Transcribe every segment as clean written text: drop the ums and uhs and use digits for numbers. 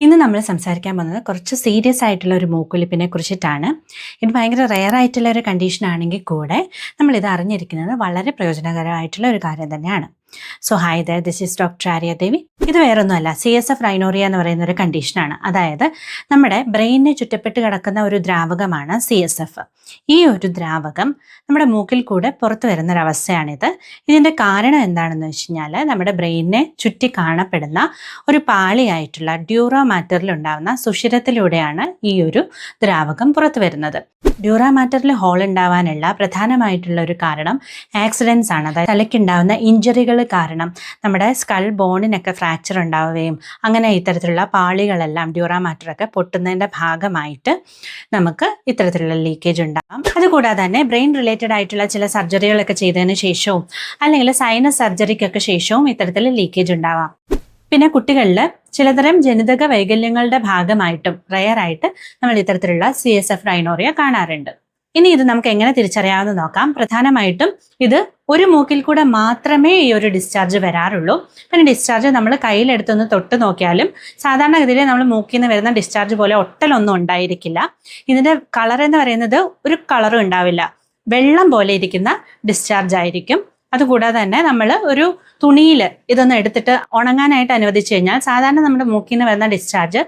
ഇന്ന് നമ്മൾ സംസാരിക്കാൻ പോകുന്നത് കുറച്ച് സീരിയസ് ആയിട്ടുള്ള ഒരു മൂക്കൊലിപ്പിനെ കുറിച്ചിട്ടാണ്. ഇത് ഭയങ്കര റെയർ ആയിട്ടുള്ള ഒരു കണ്ടീഷൻ ആണെങ്കിൽ കൂടെ നമ്മളിത് അറിഞ്ഞിരിക്കുന്നത് വളരെ പ്രയോജനകരമായിട്ടുള്ള ഒരു കാര്യം തന്നെയാണ്. So hi there, this is doctor Arya Devi. ഇത് വേറൊന്നുമല്ല, CSF റൈനോറിയ എന്ന് പറയുന്ന ഒരു കണ്ടീഷനാണ്. അതായത് നമ്മുടെ ബ്രെയിനിനെ ചുറ്റപ്പെട്ട് കിടക്കുന്ന ഒരു ദ്രാവകമാണ് CSF. ഈ ഒരു ദ്രാവകം നമ്മുടെ മൂക്കിൽ കൂടെ പുറത്തു വരുന്നൊരവസ്ഥയാണിത്. ഇതിൻ്റെ കാരണം എന്താണെന്ന് വെച്ച് കഴിഞ്ഞാൽ നമ്മുടെ ബ്രെയിനിനെ ചുറ്റി കാണപ്പെടുന്ന ഒരു പാളിയായിട്ടുള്ള ഡ്യൂറോ മാറ്ററിൽ ഉണ്ടാകുന്ന സുഷിരത്തിലൂടെയാണ് ഈ ഒരു ദ്രാവകം പുറത്തു വരുന്നത്. ഡ്യൂറോ മാറ്ററിൽ ഹോൾ ഉണ്ടാവാനുള്ള പ്രധാനമായിട്ടുള്ള ഒരു കാരണം ആക്സിഡൻസ് ആണ്. അതായത് തലയ്ക്കുണ്ടാവുന്ന ഇഞ്ചറികൾ കാരണം നമ്മുടെ സ്കൾ ബോണിനൊക്കെ ഫ്രാക്ചർ ഉണ്ടാവുകയും അങ്ങനെ ഇത്തരത്തിലുള്ള പാളികളെല്ലാം ഡ്യൂറോ മാറ്ററൊക്കെ പൊട്ടുന്നതിൻ്റെ ഭാഗമായിട്ട് നമുക്ക് ഇത്തരത്തിലുള്ള ലീക്കേജ് ഉണ്ടാകും. അതുകൂടാതെ തന്നെ ബ്രെയിൻ റിലേറ്റഡ് ആയിട്ടുള്ള ചില സർജറികളൊക്കെ ചെയ്തതിന് ശേഷവും അല്ലെങ്കിൽ സൈനസ് സർജറിക്കൊക്കെ ശേഷവും ഇത്തരത്തിൽ ലീക്കേജ് ഉണ്ടാവാം. പിന്നെ കുട്ടികളിൽ ചിലതരം ജനിതക വൈകല്യങ്ങളുടെ ഭാഗമായിട്ടും റെയറായിട്ട് നമ്മൾ ഇത്തരത്തിലുള്ള CSF റൈനോറിയ കാണാറുണ്ട്. ഇനി ഇത് നമുക്ക് എങ്ങനെ തിരിച്ചറിയാമെന്ന് നോക്കാം. പ്രധാനമായിട്ടും ഇത് ഒരു മൂക്കിൽ കൂടെ മാത്രമേ ഈ ഒരു ഡിസ്ചാർജ് വരാറുള്ളൂ. പിന്നെ ഡിസ്ചാർജ് നമ്മൾ കയ്യിലെടുത്തൊന്ന് തൊട്ട് നോക്കിയാലും സാധാരണഗതിയിൽ നമ്മൾ മൂക്കിൽ നിന്ന് വരുന്ന ഡിസ്ചാർജ് പോലെ ഒട്ടലൊന്നും ഉണ്ടായിരിക്കില്ല. ഇതിൻ്റെ കളർ എന്ന് പറയുന്നത് ഒരു കളറും ഉണ്ടാവില്ല, വെള്ളം പോലെ ഇരിക്കുന്ന ഡിസ്ചാർജ് ആയിരിക്കും. അതുകൂടാതെ തന്നെ നമ്മൾ ഒരു തുണിയിൽ ഇതൊന്ന് എടുത്തിട്ട് ഉണങ്ങാനായിട്ട് അനുവദിച്ചു കഴിഞ്ഞാൽ സാധാരണ നമ്മുടെ മൂക്കിൽ നിന്ന് വരുന്ന ഡിസ്ചാർജ്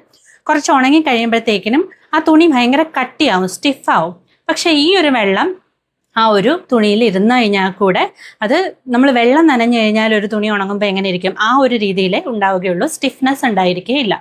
കുറച്ച് ഉണങ്ങി കഴിയുമ്പോഴത്തേക്കിനും ആ തുണി ഭയങ്കര കട്ടിയാവും, സ്റ്റിഫാവും. പക്ഷെ ഈ ഒരു വെള്ളം ആ ഒരു തുണിയിൽ ഇരുന്ന് കഴിഞ്ഞാൽ കൂടെ അത് നമ്മൾ വെള്ളം നനഞ്ഞു കഴിഞ്ഞാൽ ഒരു തുണി ഉണങ്ങുമ്പോൾ എങ്ങനെ ഇരിക്കും, ആ ഒരു രീതിയിലേ ഉണ്ടാവുകയുള്ളൂ, സ്റ്റിഫ്നെസ് ഉണ്ടായിരിക്കുകയില്ല.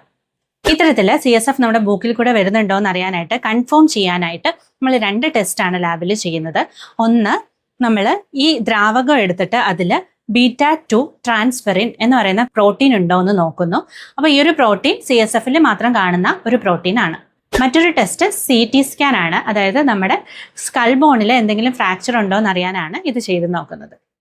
ഇത്തരത്തിൽ CSF നമ്മുടെ മൂക്കിൽ കൂടെ വരുന്നുണ്ടോ എന്ന് അറിയാനായിട്ട് കൺഫേം ചെയ്യാനായിട്ട് നമ്മൾ 2 ടെസ്റ്റാണ് ലാബിൽ ചെയ്യുന്നത്. ഒന്ന്, നമ്മൾ ഈ ദ്രാവകം എടുത്തിട്ട് അതിൽ β2 ട്രാൻസ്ഫെറിൻ എന്ന് പറയുന്ന പ്രോട്ടീൻ ഉണ്ടോ എന്ന് നോക്കുന്നു. അപ്പോൾ ഈ ഒരു പ്രോട്ടീൻ CSFൽ മാത്രം കാണുന്ന ഒരു പ്രോട്ടീനാണ്. മറ്റൊരു ടെസ്റ്റ് CT സ്കാൻ ആണ്. അതായത് നമ്മുടെ സ്കൾ ബോണിൽ എന്തെങ്കിലും ഫ്രാക്ചർ ഉണ്ടോ എന്ന് അറിയാനാണ് ഇത് ചെയ്ത് നോക്കുന്നത്.